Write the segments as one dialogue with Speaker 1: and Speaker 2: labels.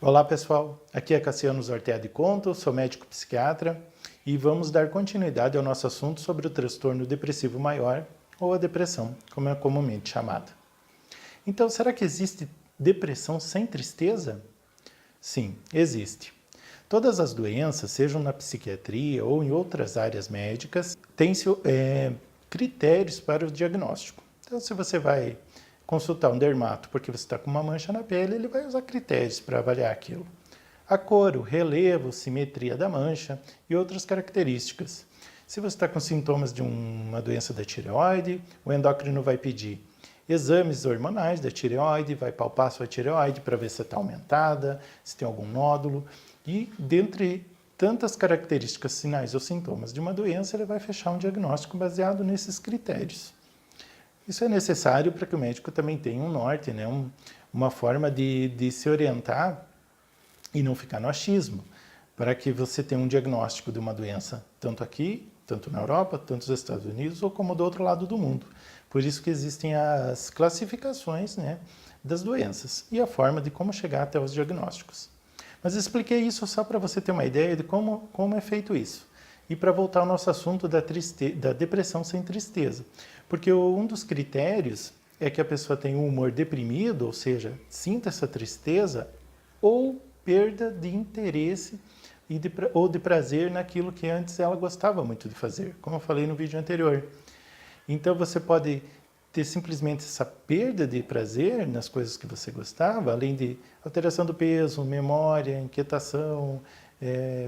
Speaker 1: Olá pessoal, aqui é Cassiano Zortea de Conto, sou médico psiquiatra e vamos dar continuidade ao nosso assunto sobre o transtorno depressivo maior ou a depressão, como é comumente chamada. Então, será que existe depressão sem tristeza? Sim, existe. Todas as doenças, sejam na psiquiatria ou em outras áreas médicas, têm critérios para o diagnóstico. Então, se você vai consultar um dermato porque você está com uma mancha na pele, ele vai usar critérios para avaliar aquilo. A cor, o relevo, simetria da mancha e outras características. Se você está com sintomas de uma doença da tireoide, o endócrino vai pedir exames hormonais da tireoide, vai palpar sua tireoide para ver se está aumentada, se tem algum nódulo. E dentre tantas características, sinais ou sintomas de uma doença, ele vai fechar um diagnóstico baseado nesses critérios. Isso é necessário para que o médico também tenha um norte, né? Uma forma de se orientar e não ficar no achismo, para que você tenha um diagnóstico de uma doença, tanto aqui, tanto na Europa, tanto nos Estados Unidos, ou como do outro lado do mundo. Por isso que existem as classificações, né, das doenças e a forma de como chegar até os diagnósticos. Mas eu expliquei isso só para você ter uma ideia de como é feito isso. E para voltar ao nosso assunto da depressão sem tristeza. Porque um dos critérios é que a pessoa tenha um humor deprimido, ou seja, sinta essa tristeza, ou perda de interesse ou de prazer naquilo que antes ela gostava muito de fazer, como eu falei no vídeo anterior. Então você pode ter simplesmente essa perda de prazer nas coisas que você gostava, além de alteração do peso, memória, inquietação,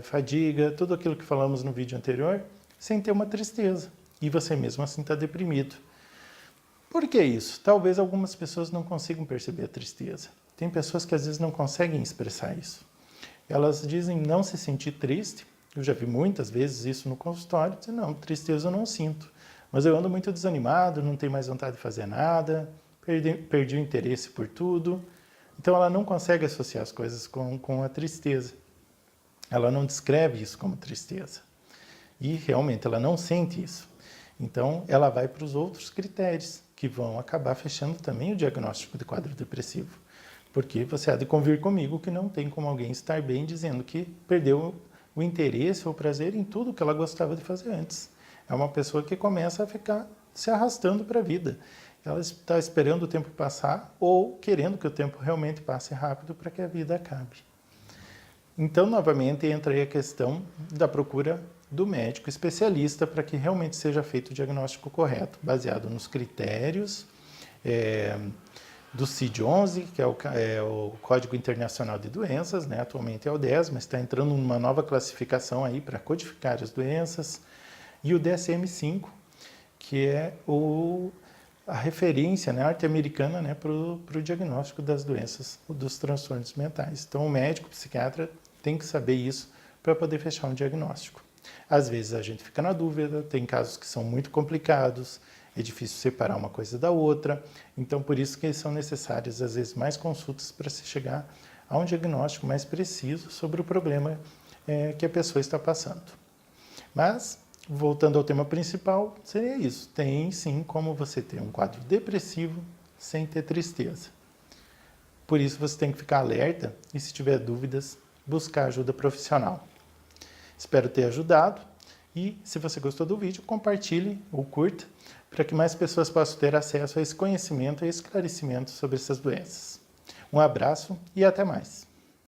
Speaker 1: fadiga, tudo aquilo que falamos no vídeo anterior, sem ter uma tristeza. E você mesmo assim está deprimido. Por que isso? Talvez algumas pessoas não consigam perceber a tristeza. Tem pessoas que às vezes não conseguem expressar isso. Elas dizem não se sentir triste. Eu já vi muitas vezes isso no consultório. Dizem, não, tristeza eu não sinto. Mas eu ando muito desanimado, não tenho mais vontade de fazer nada, perdi o interesse por tudo. Então ela não consegue associar as coisas com a tristeza. Ela não descreve isso como tristeza. E realmente ela não sente isso. Então ela vai para os outros critérios, que vão acabar fechando também o diagnóstico de quadro depressivo. Porque você há de convir comigo que não tem como alguém estar bem dizendo que perdeu o interesse ou o prazer em tudo que ela gostava de fazer antes. É uma pessoa que começa a ficar se arrastando para a vida. Ela está esperando o tempo passar ou querendo que o tempo realmente passe rápido para que a vida acabe. Então, novamente, entra aí a questão da procura do médico especialista para que realmente seja feito o diagnóstico correto, baseado nos critérios do CID-11, que é o Código Internacional de Doenças, né? Atualmente é o 10, mas está entrando numa nova classificação aí para codificar as doenças, e o DSM-5, que é a referência, né, norte-americana, né, para o diagnóstico das doenças, dos transtornos mentais. Então, o médico, o psiquiatra, tem que saber isso para poder fechar um diagnóstico. Às vezes a gente fica na dúvida, tem casos que são muito complicados, é difícil separar uma coisa da outra, então por isso que são necessárias às vezes mais consultas para se chegar a um diagnóstico mais preciso sobre o problema que a pessoa está passando. Mas, voltando ao tema principal, seria isso. Tem sim como você ter um quadro depressivo sem ter tristeza. Por isso você tem que ficar alerta e, se tiver dúvidas, buscar ajuda profissional. Espero ter ajudado e, se você gostou do vídeo, compartilhe ou curta para que mais pessoas possam ter acesso a esse conhecimento e esclarecimento sobre essas doenças. Um abraço e até mais!